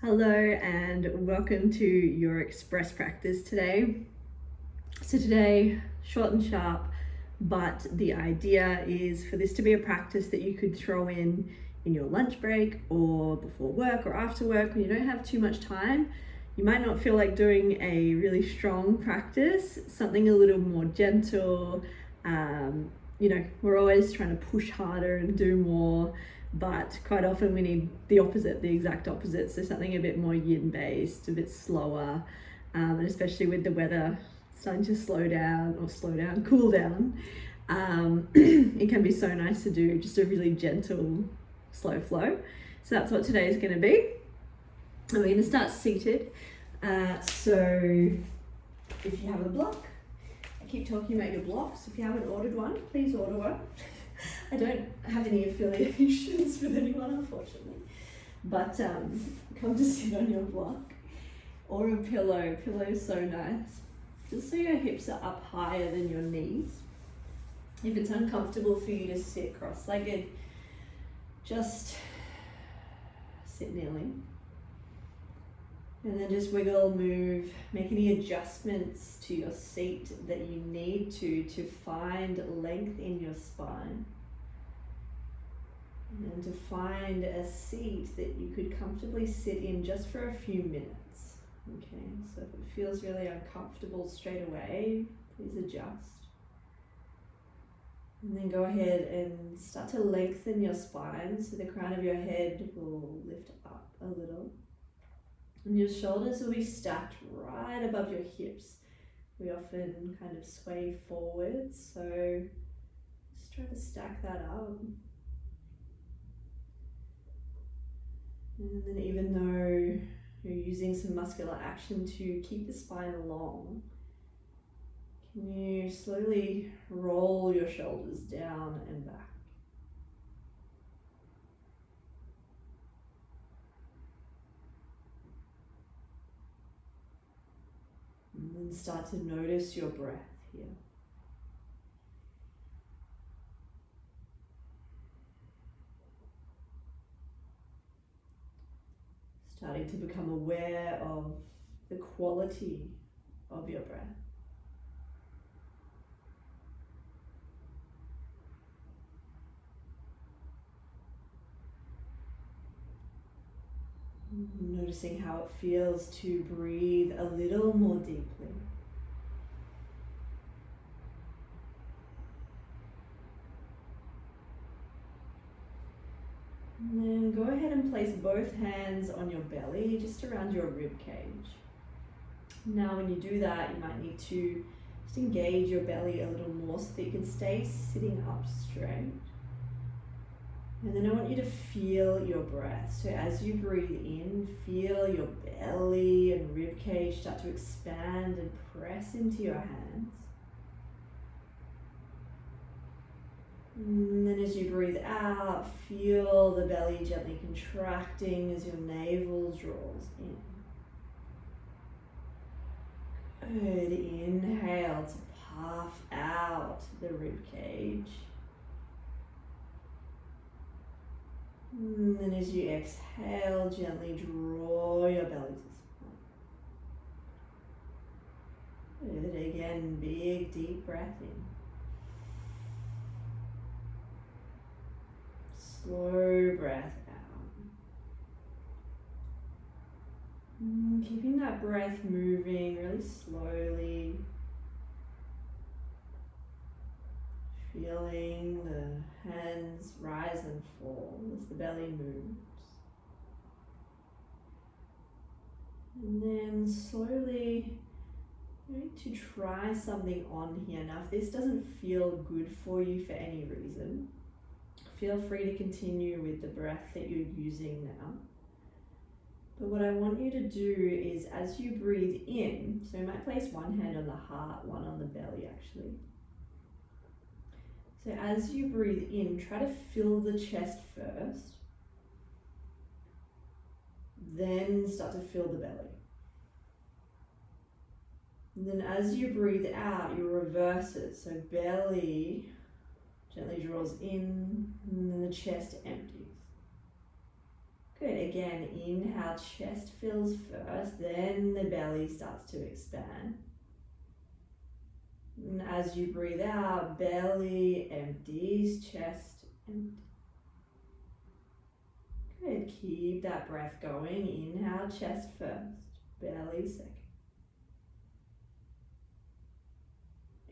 Hello and welcome to your express practice today. So today, short and sharp, but the idea is for this to be a practice that you could throw in your lunch break or before work or after work when you don't have too much time. You might not feel like doing a really strong practice, something a little more gentle. We're always trying to push harder and do more, but quite often we need the opposite, the exact opposite. So something a bit more yin based, a bit slower, and especially with the weather starting to cool down, it can be so nice to do just a really gentle, slow flow. So that's what today is going to be. And we're going to start seated. So if you have a block, I keep talking about your blocks. If you haven't ordered one, please order one. I don't have any affiliations with anyone, unfortunately. But come to sit on your block. Or a pillow. Pillow is so nice. Just so your hips are up higher than your knees. If it's uncomfortable for you to sit cross-legged, just sit kneeling. And then just wiggle, move, make any adjustments to your seat that you need to find length in your spine. And to find a seat that you could comfortably sit in just for a few minutes. Okay, so if it feels really uncomfortable straight away, please adjust. And then go ahead and start to lengthen your spine so the crown of your head will lift up a little. And your shoulders will be stacked right above your hips. We often kind of sway forwards, so just try to stack that up. And then even though you're using some muscular action to keep the spine long, can you slowly roll your shoulders down and back? And then start to notice your breath here. Starting to become aware of the quality of your breath. Noticing how it feels to breathe a little more deeply. And then go ahead and place both hands on your belly, just around your rib cage. Now when you do that, you might need to just engage your belly a little more so that you can stay sitting up straight. And then I want you to feel your breath. So as you breathe in, feel your belly and rib cage start to expand and press into your hands. And then as you breathe out, feel the belly gently contracting as your navel draws in. Good. Inhale to puff out the rib cage. And then as you exhale, gently draw your belly to spine. Good. Again, big deep breath in. Slow breath out. Keeping that breath moving really slowly. Feeling the hands rise and fall as the belly moves. And then slowly, you're going to try something on here. Now, if this doesn't feel good for you for any reason, feel free to continue with the breath that you're using now. But what I want you to do is, as you breathe in, so you might place one hand on the heart, one on the belly actually. So as you breathe in, try to fill the chest first, then start to fill the belly. And then as you breathe out, you reverse it. So belly gently draws in, and then the chest empties. Good, again, inhale, chest fills first, then the belly starts to expand. And as you breathe out, belly empties, chest empty. Good, keep that breath going. Inhale, chest first, belly second.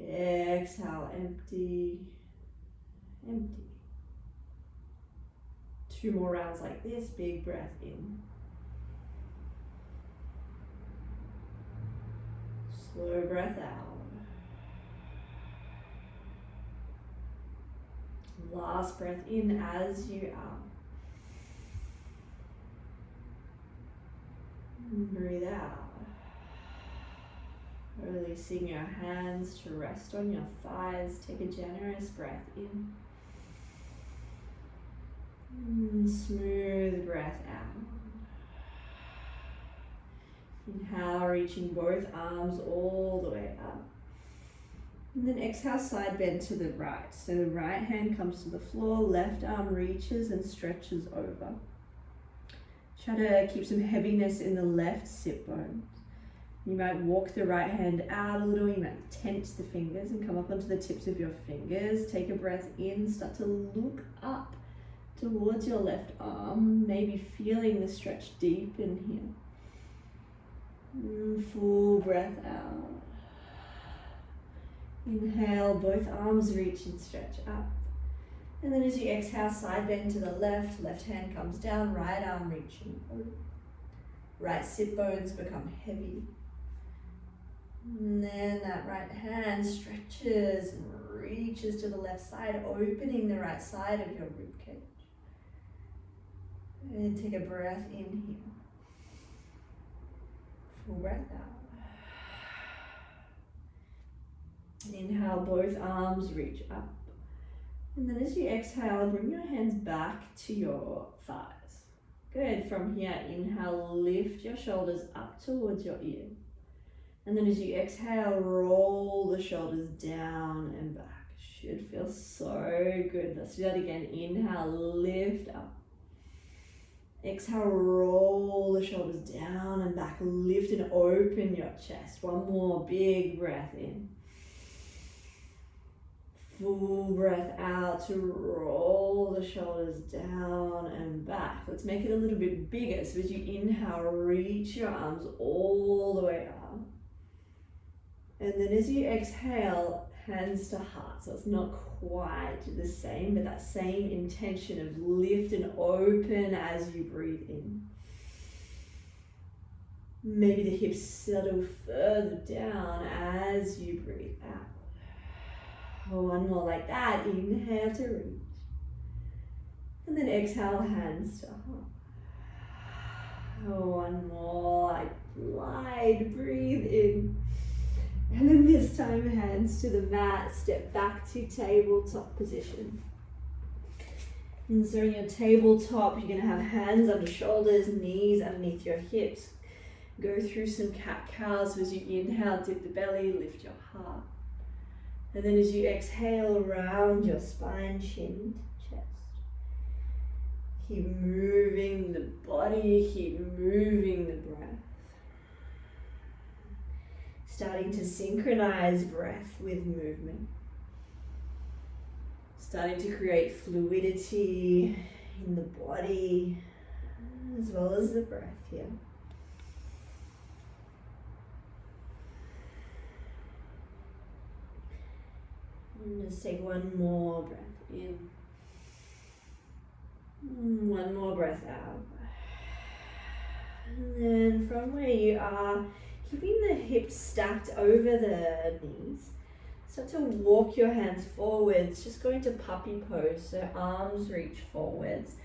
Exhale, empty, empty. 2 more rounds like this, big breath in. Slow breath out. Last breath in as you are. Breathe out. Releasing your hands to rest on your thighs. Take a generous breath in. Smooth breath out. Inhale, reaching both arms all the way up. And then exhale, side bend to the right. So the right hand comes to the floor, left arm reaches and stretches over. Try to keep some heaviness in the left sit bones. You might walk the right hand out a little, you might tense the fingers and come up onto the tips of your fingers. Take a breath in, start to look up towards your left arm, maybe feeling the stretch deep in here. Full breath out. Inhale, both arms reach and stretch up. And then as you exhale, side bend to the left, left hand comes down, right arm reaching over. Right sit bones become heavy. And then that right hand stretches and reaches to the left side, opening the right side of your ribcage. And take a breath in here. Full breath out. Inhale, both arms reach up. And then as you exhale, bring your hands back to your thighs. Good. From here, inhale, lift your shoulders up towards your ears. And then as you exhale, roll the shoulders down and back. Should feel so good. Let's do that again. Inhale, lift up. Exhale, roll the shoulders down and back. Lift and open your chest. One more big breath in. Full breath out to roll the shoulders down and back. Let's make it a little bit bigger. So as you inhale, reach your arms all the way up. And then as you exhale, hands to heart. So it's not quite the same, but that same intention of lift and open as you breathe in. Maybe the hips settle further down as you breathe out. One more like that. Inhale to reach. And then exhale, hands to heart. One more, like glide, breathe in. And then this time, hands to the mat, step back to tabletop position. And so in your tabletop, you're gonna have hands under shoulders, knees underneath your hips. Go through some cat-cows. So as you inhale, dip the belly, lift your heart. And then as you exhale, round your spine, chin to chest. Keep moving the body, keep moving the breath. Starting to synchronize breath with movement. Starting to create fluidity in the body as well as the breath here. And just take one more breath in. One more breath out. And then from where you are, keeping the hips stacked over the knees, start to walk your hands forwards, just going to puppy pose, so arms reach forwards.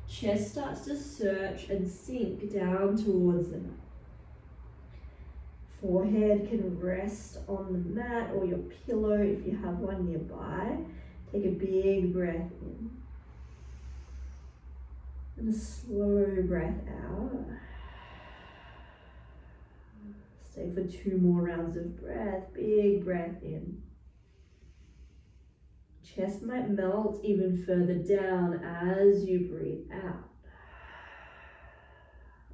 Chest starts to search and sink down towards the mat. Forehead can rest on the mat or your pillow if you have one nearby. Take a big breath in. And a slow breath out. Stay for 2 more rounds of breath. Big breath in. Chest might melt even further down as you breathe out.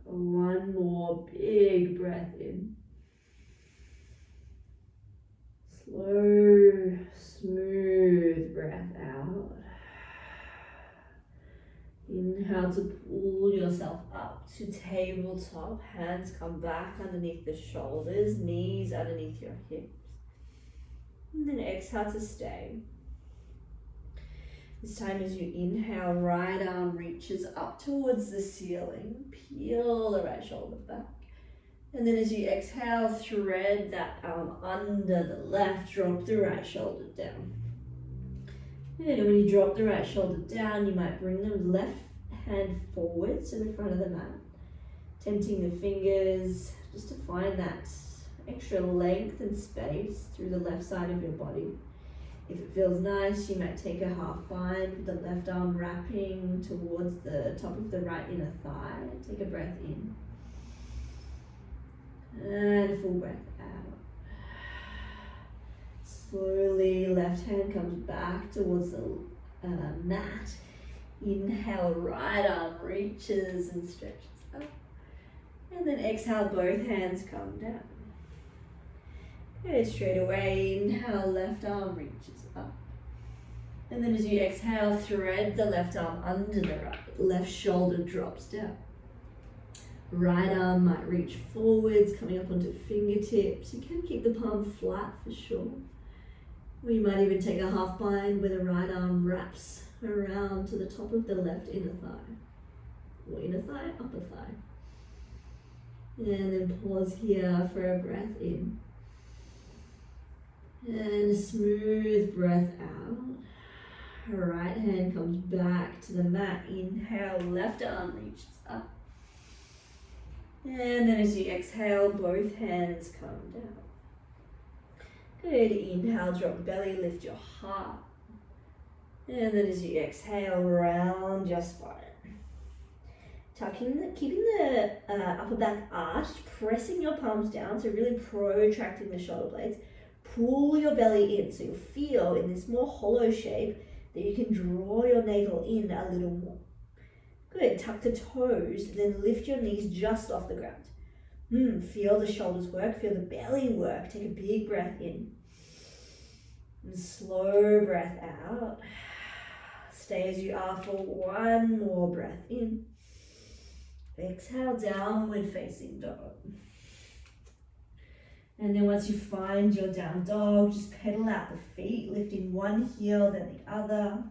One more big breath in. Slow, smooth breath out. Inhale to pull yourself up to tabletop. Hands come back underneath the shoulders, knees underneath your hips. And then exhale to stay. This time as you inhale, right arm reaches up towards the ceiling. Peel the right shoulder back. And then as you exhale, thread that arm under the left, drop the right shoulder down. And when you drop the right shoulder down, you might bring the left hand forwards to the front of the mat. Tempting the fingers just to find that extra length and space through the left side of your body. If it feels nice, you might take a half bind with the left arm wrapping towards the top of the right inner thigh. Take a breath in. And a full breath out. Slowly, left hand comes back towards the mat. Inhale, right arm reaches and stretches up. And then exhale, both hands come down. Good, straight away, inhale, left arm reaches up. And then as you exhale, thread the left arm under the right, left shoulder drops down. Right arm might reach forwards, coming up onto fingertips. You can keep the palm flat for sure. Or you might even take a half bind where the right arm wraps around to the top of the left inner thigh. Or inner thigh, upper thigh. And then pause here for a breath in. And a smooth breath out. Right hand comes back to the mat. Inhale, left arm reaches up. And then as you exhale, both hands come down. Good, inhale, drop the belly, lift your heart. And then as you exhale, round your spine. Keeping the upper back arched, pressing your palms down, so really protracting the shoulder blades. Pull your belly in, so you'll feel in this more hollow shape that you can draw your navel in a little more. Good, tuck the toes, then lift your knees just off the ground. Feel the shoulders work, feel the belly work. Take a big breath in. And slow breath out. Stay as you are for one more breath in. Exhale, downward facing dog. And then once you find your down dog, just pedal out the feet, lifting one heel, then the other.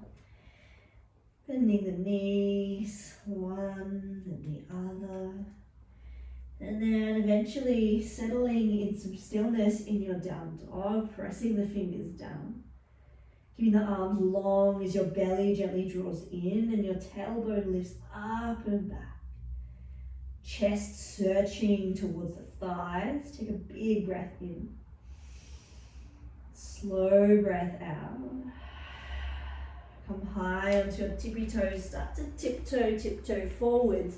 Bending the knees, one, then the other. And then eventually settling in some stillness in your down dog, pressing the fingers down. Keeping the arms long as your belly gently draws in and your tailbone lifts up and back. Chest searching towards the thighs. Take a big breath in. Slow breath out. Come high onto your tippy toes. Start to tiptoe forwards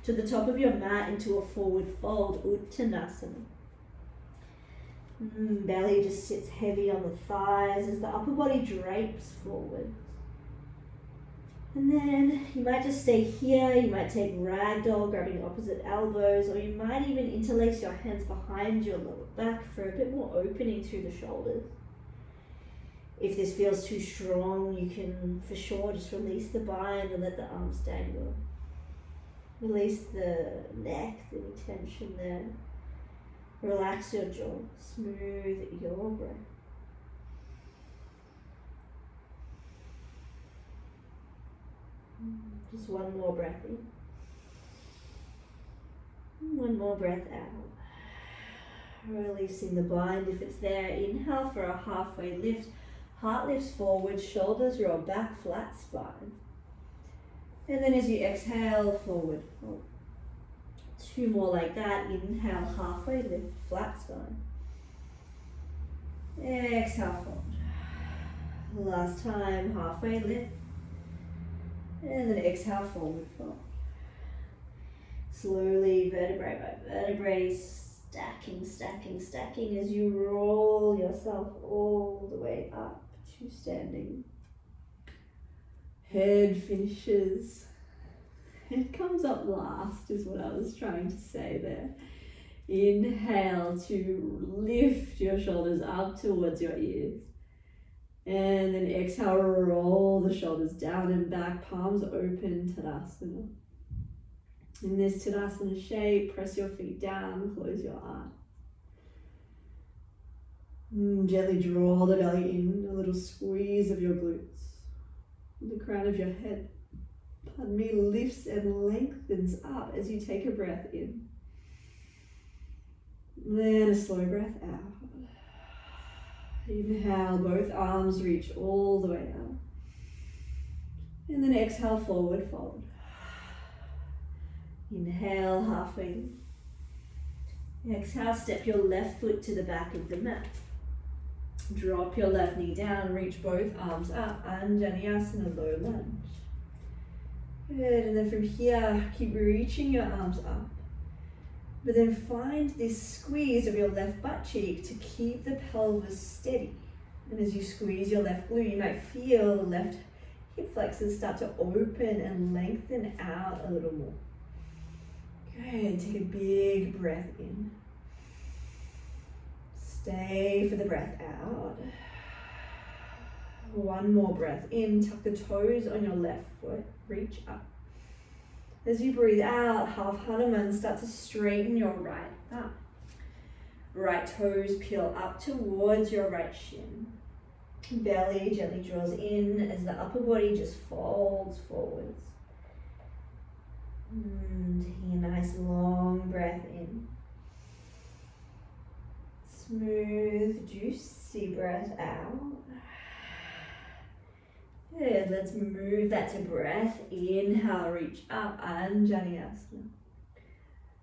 to the top of your mat into a forward fold, Uttanasana. Belly just sits heavy on the thighs as the upper body drapes forward. And then you might just stay here, you might take ragdoll, grabbing opposite elbows, or you might even interlace your hands behind your lower back for a bit more opening through the shoulders. If this feels too strong, you can for sure just release the bind and let the arms dangle. Release the neck, any tension there. Relax your jaw, smooth your breath. Just one more breath in. One more breath out. Releasing the bind if it's there. Inhale for a halfway lift. Heart lifts forward, shoulders roll back, flat spine. And then as you exhale, forward fold. Two more like that. Inhale, halfway lift, flat spine. Exhale, fold. Last time, halfway lift. And then exhale, forward fold. Slowly, vertebrae by vertebrae, stacking as you roll yourself all the way up to standing. Head finishes It comes up last is what I was trying to say there. Inhale to lift your shoulders up towards your ears. And then exhale, roll the shoulders down and back, palms open, Tadasana. In this Tadasana shape, press your feet down, close your eyes. Gently draw the belly in, a little squeeze of your glutes. The crown of your head, lifts and lengthens up as you take a breath in. Then a slow breath out. Inhale, both arms reach all the way out. And then exhale, forward fold. Inhale, halfway lift. Exhale, step your left foot to the back of the mat. Drop your left knee down, reach both arms up, Vinyasa, low lunge. Good, and then from here, keep reaching your arms up. But then find this squeeze of your left butt cheek to keep the pelvis steady. And as you squeeze your left glute, you might feel the left hip flexors start to open and lengthen out a little more. Good, take a big breath in. Stay for the breath out. One more breath in, tuck the toes on your left foot, reach up. As you breathe out, half Hanuman, start to straighten your right thumb. Right toes peel up towards your right shin. Belly gently draws in as the upper body just folds forwards. Taking a nice long breath in. Smooth, juicy breath out. Good, let's move that to breath. Inhale, reach up, Vinyasa.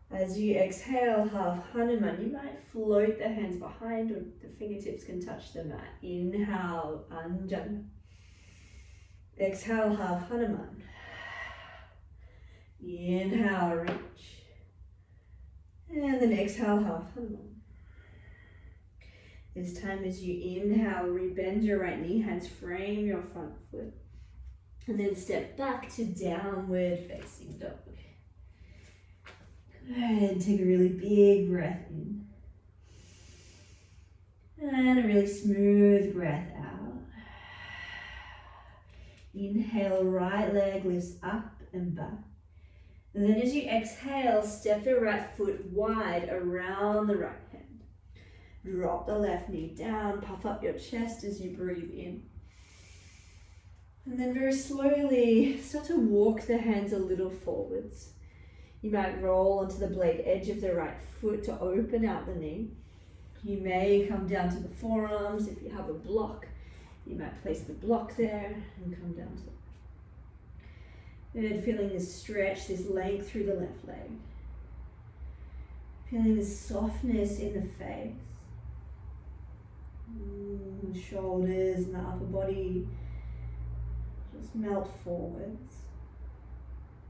As you exhale, half Hanuman, you might float the hands behind or the fingertips can touch the mat. Inhale, Vinyasa. Exhale, half Hanuman. Inhale, reach. And then exhale, half Hanuman. This time as you inhale, rebend your right knee, hands frame your front foot. And then step back to downward facing dog. Good, take a really big breath in. And a really smooth breath out. Inhale, right leg lifts up and back. And then as you exhale, step the right foot wide around the right hand. Drop the left knee down, puff up your chest as you breathe in. And then very slowly start to walk the hands a little forwards. You might roll onto the blade edge of the right foot to open out the knee. You may come down to the forearms. If you have a block, you might place the block there and come down to it. Good, feeling this stretch, this length through the left leg. Feeling this softness in the face. Shoulders and the upper body just melt forwards.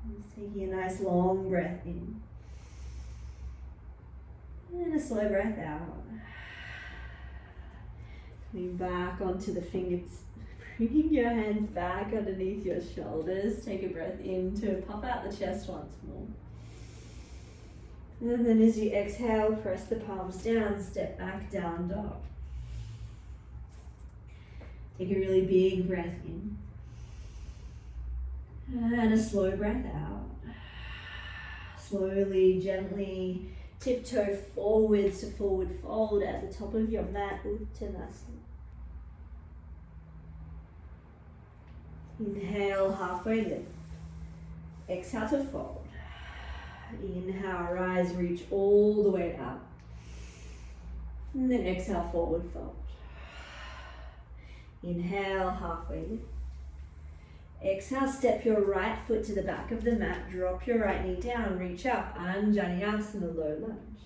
Just taking a nice long breath in. And a slow breath out. Coming back onto the fingers. Bringing your hands back underneath your shoulders. Take a breath in to puff out the chest once more. And then as you exhale, press the palms down, step back, down dog. Take a really big breath in. And a slow breath out. Slowly, gently tiptoe forwards to forward fold at the top of your mat, Uttanasana. Inhale, halfway lift. Exhale to fold. Inhale, rise, reach all the way up. And then exhale, forward fold. Inhale, halfway lift. Exhale, step your right foot to the back of the mat, drop your right knee down, reach up, Vinyasa, low lunge.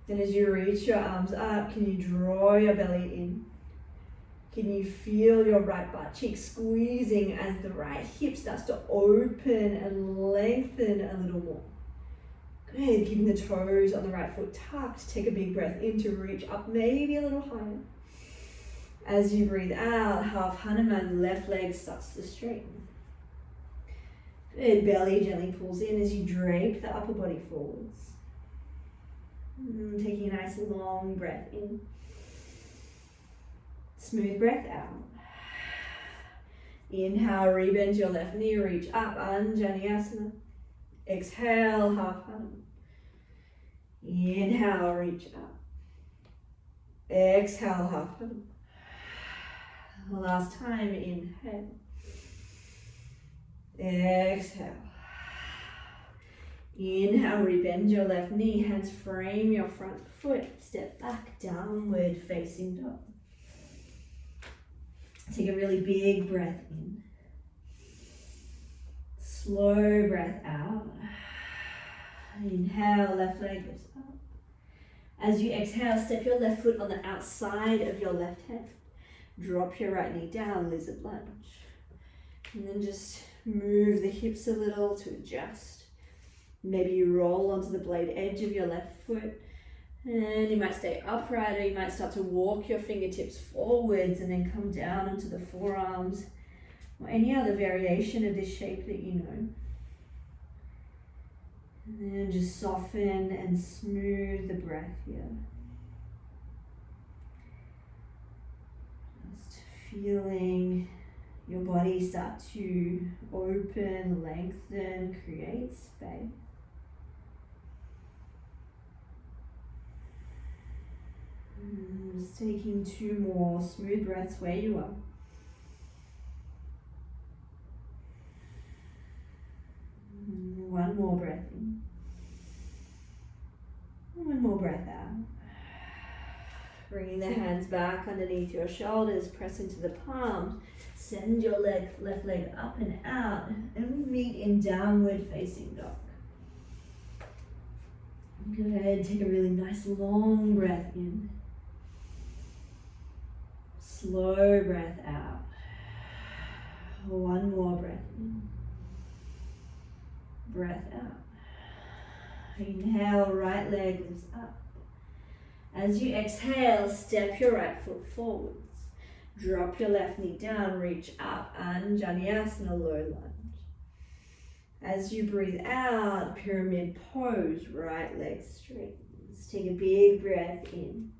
Then as you reach your arms up, can you draw your belly in? Can you feel your right butt cheek squeezing as the right hip starts to open and lengthen a little more? Good, keeping the toes on the right foot tucked. Take a big breath in to reach up, maybe a little higher. As you breathe out, half Hanuman, left leg starts to straighten. Good, belly gently pulls in as you drape the upper body forwards. Taking a nice long breath in. Smooth breath out. Inhale, rebend your left knee, reach up, Anjaneyasana. Exhale, half Hanuman. Inhale, reach up. Exhale, half Hanuman. Last time, inhale. Exhale. Inhale, rebend your left knee, hands frame your front foot, step back, downward facing dog. Take a really big breath in. Slow breath out. Inhale, left leg lifts up. As you exhale, step your left foot on the outside of your left hand. Drop your right knee down, lizard lunge. And then just move the hips a little to adjust. Maybe you roll onto the blade edge of your left foot. And you might stay upright, or you might start to walk your fingertips forwards and then come down onto the forearms, or any other variation of this shape that you know. And then just soften and smooth the breath here. Just feeling your body start to open, lengthen, create space. Just taking 2 more smooth breaths where you are. One more breath in. One more breath out. Bringing the hands back underneath your shoulders, press into the palms. Send your left leg up and out, and we meet in downward facing dog. Good, take a really nice long breath in. Slow breath out. One more breath in. Breath out. Inhale, right leg lifts up. As you exhale, step your right foot forwards. Drop your left knee down, reach up, Anjaneyasana, low lunge. As you breathe out, pyramid pose, right leg straightens. Take a big breath in.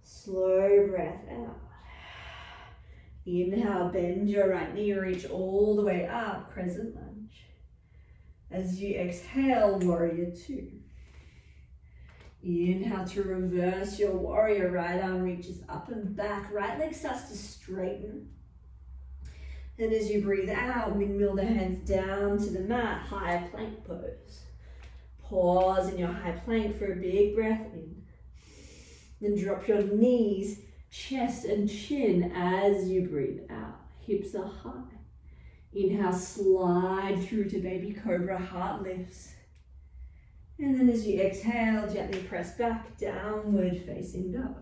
Slow breath out. Inhale, bend your right knee, reach all the way up, crescent lunge. As you exhale, warrior 2. Inhale to reverse your warrior, right arm reaches up and back, right leg starts to straighten. And as you breathe out, windmill the hands down to the mat, high plank pose. Pause in your high plank for a big breath in. Then drop your knees, chest and chin as you breathe out. Hips are high. Inhale, slide through to baby cobra, heart lifts. And then as you exhale, gently press back, downward facing dog.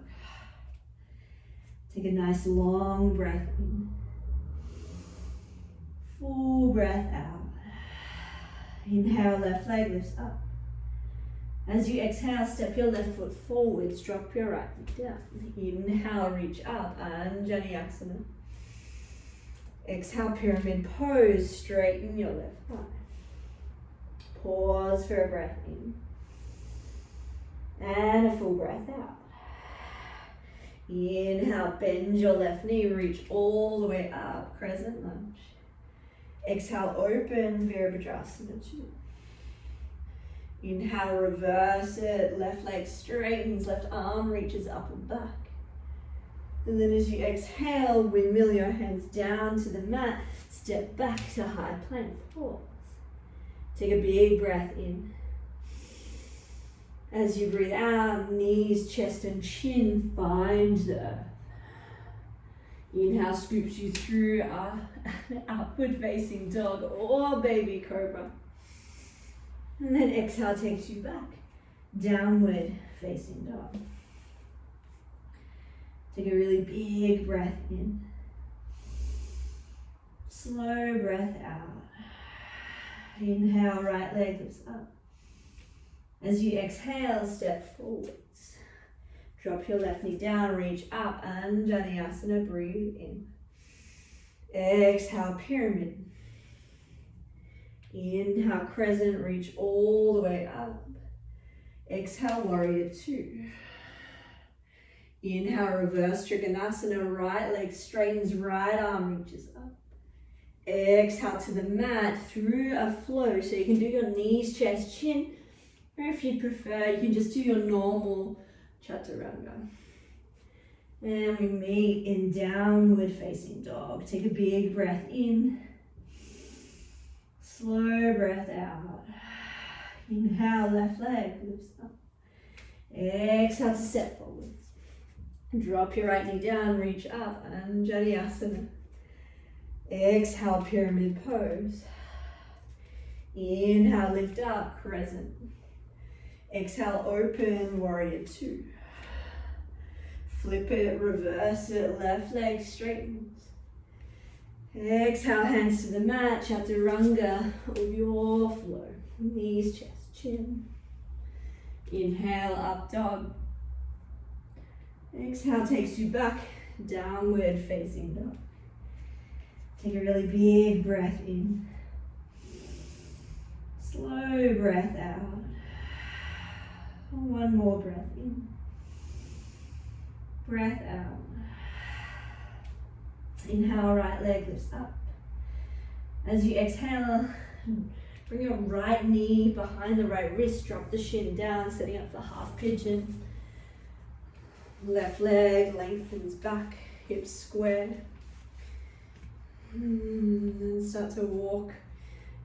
Take a nice long breath in. Full breath out. Inhale, left leg lifts up. As you exhale, step your left foot forwards, drop your right foot down. Inhale, reach up, Anjaneyasana. Exhale, pyramid pose, straighten your left thigh. Pause for a breath in. And a full breath out. Inhale, bend your left knee, reach all the way up, crescent lunge. Exhale, open, Virabhadrasana 2. Inhale, reverse it, left leg straightens, left arm reaches up and back. And then as you exhale, windmill your hands down to the mat, step back to high plank, pause. Take a big breath in. As you breathe out, knees, chest and chin find the earth. Inhale scoops you through upward facing dog or baby cobra. And then exhale takes you back, downward facing dog. Take a really big breath in. Slow breath out. Inhale, right leg lifts up. As you exhale, step forwards. Drop your left knee down, reach up, Anjaneyasana, breathe in. Exhale, pyramid. Inhale, crescent, reach all the way up. Exhale, warrior two. Inhale, reverse Trikonasana, right leg straightens, right arm reaches up. Exhale to the mat through a flow. So you can do your knees, chest, chin, or if you prefer, you can just do your normal chaturanga. And we meet in downward facing dog. Take a big breath in. Slow breath out. Inhale, left leg lifts up. Exhale to step forwards. Drop your right knee down, reach up, Anjali-asana. Exhale, pyramid pose. Inhale, lift up, crescent. Exhale, open, warrior two. Flip it, reverse it, left leg straightens. Exhale, hands to the mat, chaturanga of your flow. Knees, chest, chin. Inhale, up dog. Exhale takes you back, downward facing dog. Take a really big breath in. Slow breath out. One more breath in. Breath out. Inhale, right leg lifts up. As you exhale, bring your right knee behind the right wrist, drop the shin down, setting up for half pigeon. Left leg lengthens back, hips square. Then start to walk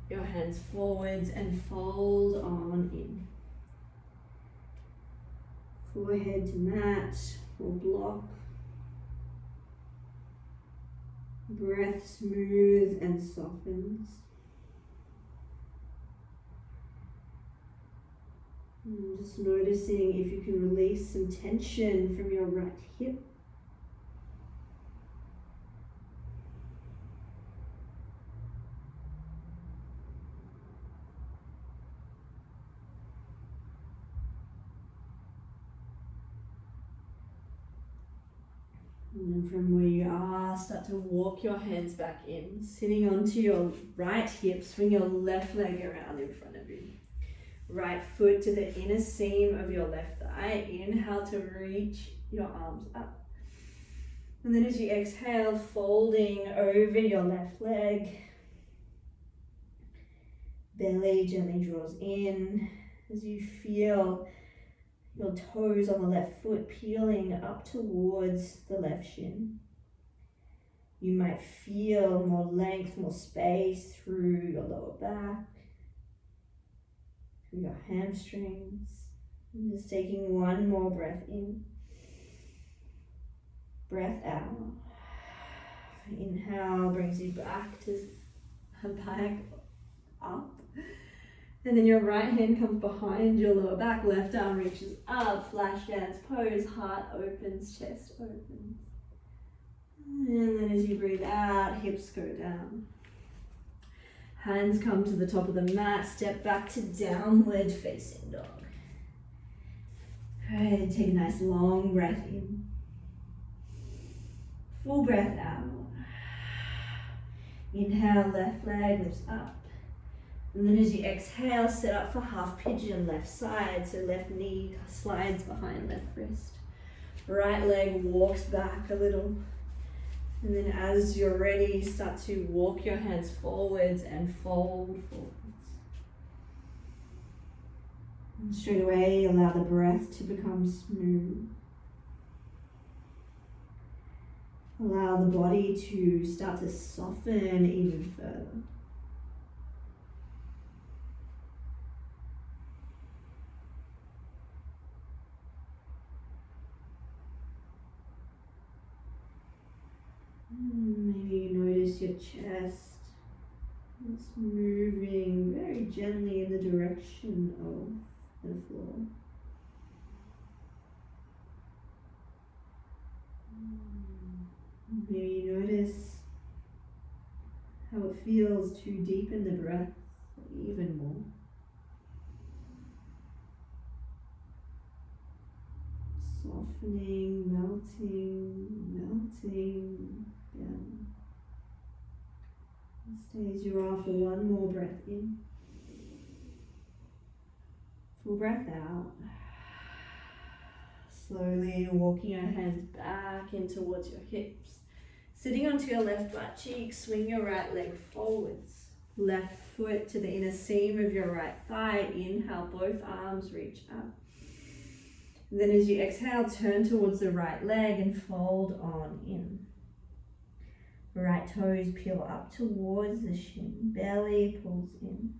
your hands forwards and fold on in. Forehead to mat or block. Breath smooth and softens. And just noticing if you can release some tension from your right hip. And then from where you are, start to walk your hands back in, sitting onto your right hip, swing your left leg around in front of you. Right foot to the inner seam of your left thigh. Inhale to reach your arms up. And then as you exhale, folding over your left leg. Belly gently draws in as you feel your toes on the left foot peeling up towards the left shin. You might feel more length, more space through your lower back, through your hamstrings. And just taking one more breath in. Breath out. Inhale brings you back up. And then your right hand comes behind your lower back, left arm reaches up, flash dance pose, heart opens, chest opens. And then as you breathe out, hips go down. Hands come to the top of the mat, step back to downward facing dog. Good, take a nice long breath in. Full breath out. Inhale, left leg lifts up. And then as you exhale, set up for half pigeon, left side. So left knee slides behind left wrist. Right leg walks back a little. And then as you're ready, start to walk your hands forwards and fold forwards. And straight away, allow the breath to become smooth. Allow the body to start to soften even further. Maybe notice your chest. It's moving very gently in the direction of the floor. Maybe notice how it feels to deepen the breath even more. Softening, melting down. Stay as you are for one more breath in. Full breath out. Slowly walking your hands back in towards your hips. Sitting onto your left butt cheek, swing your right leg forwards. Left foot to the inner seam of your right thigh. Inhale, both arms reach up. And then as you exhale, turn towards the right leg and fold on in. Right toes peel up towards the shin. Belly pulls in.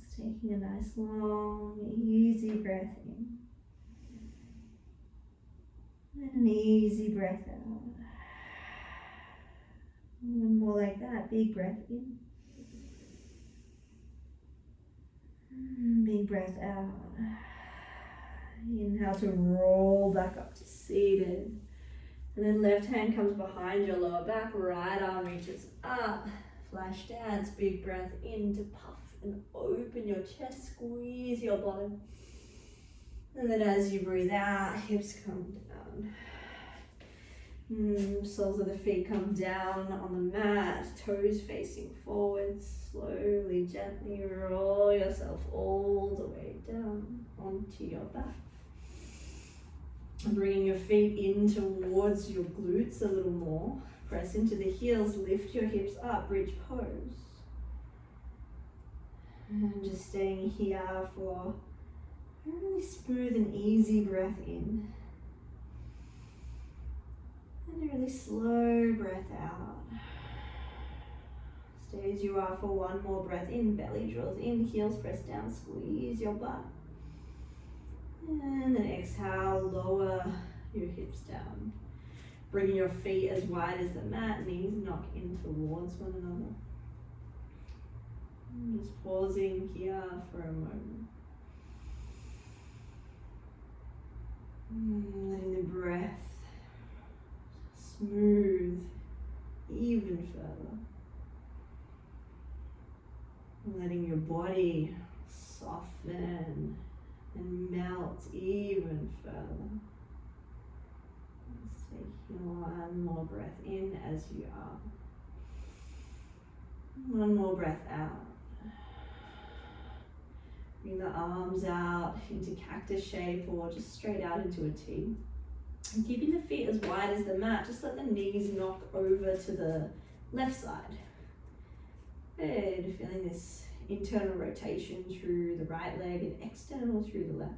Just taking a nice long, easy breath in. And an easy breath out. One more like that. Big breath in. Big breath out. Inhale to roll back up to seated. And then left hand comes behind your lower back. Right arm reaches up. Flash dance. Big breath in to puff and open your chest. Squeeze your bottom. And then as you breathe out, hips come down. Soles of the feet come down on the mat, toes facing forwards. Slowly, gently roll yourself all the way down onto your back. And bringing your feet in towards your glutes a little more. Press into the heels, lift your hips up, bridge pose. And just staying here for a really smooth and easy breath in. And a really slow breath out. Stay as you are for one more breath in. Belly draws in, heels press down, squeeze your butt. And then exhale, lower your hips down. Bringing your feet as wide as the mat, knees knock in towards one another. And just pausing here for a moment. Letting the breath smooth even further. Letting your body soften and melt even further. Just taking one more breath in as you are. One more breath out. Bring the arms out into cactus shape or just straight out into a T. And keeping the feet as wide as the mat, just let the knees knock over to the left side. Good, feeling this internal rotation through the right leg and external through the left.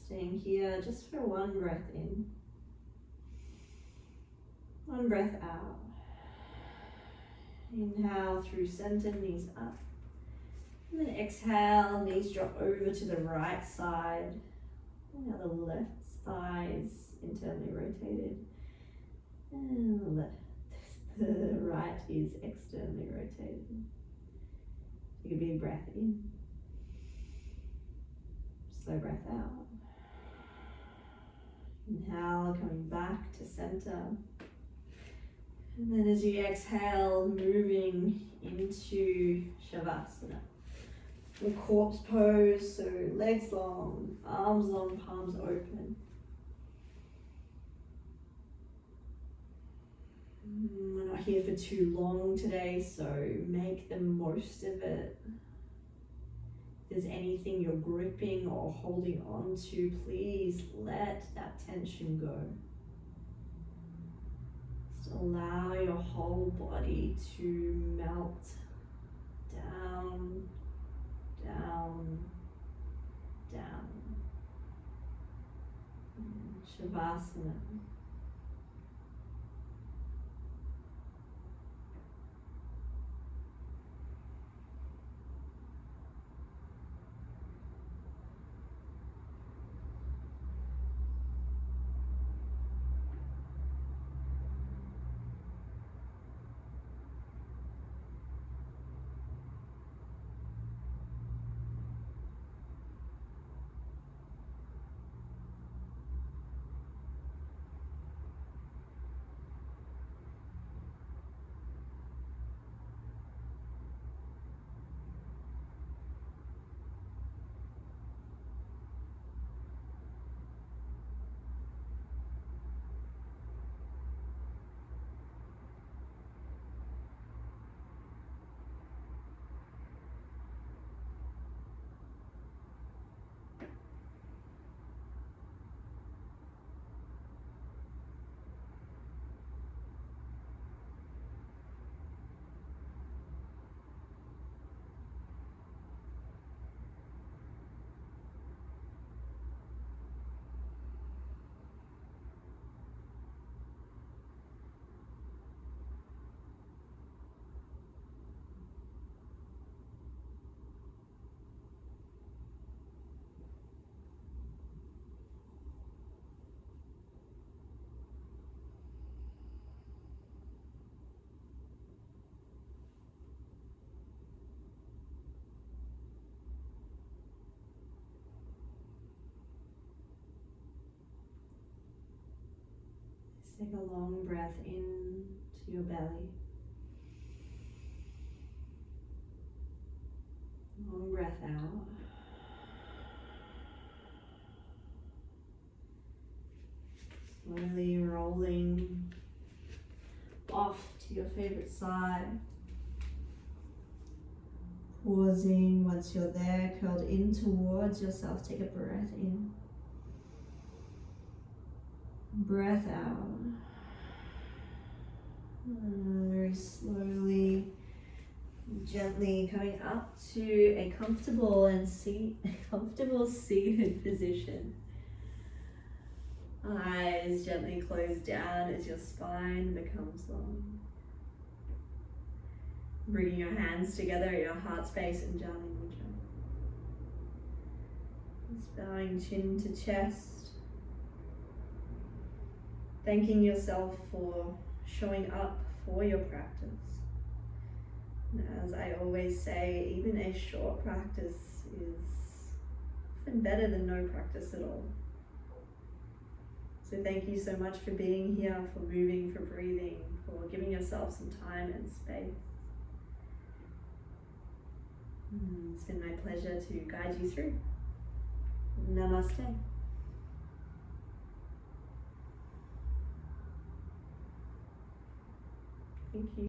Staying here just for one breath in. One breath out. Inhale through center, knees up. And then exhale, knees drop over to the right side. Now the left thigh is internally rotated. And the right is externally rotated. Take a big breath in. Slow breath out. Inhale, coming back to center. And then as you exhale, moving into Shavasana. The corpse pose, so legs long, arms long, palms open. We're not here for too long today, so make the most of it. If there's anything you're gripping or holding on to, please let that tension go. Just allow your whole body to melt down, down, down. Shavasana. Take a long breath in to your belly. Long breath out. Slowly rolling off to your favorite side. Pausing once you're there, curled in towards yourself. Take a breath in. Breath out. Very slowly, gently coming up to a comfortable seated position. Eyes gently close down as your spine becomes long. Bringing your hands together at your heart space and Jali Mudra. Just bowing chin to chest. Thanking yourself for showing up for your practice. And as I always say, even a short practice is often better than no practice at all. So thank you so much for being here, for moving, for breathing, for giving yourself some time and space. It's been my pleasure to guide you through. Namaste. Thank you.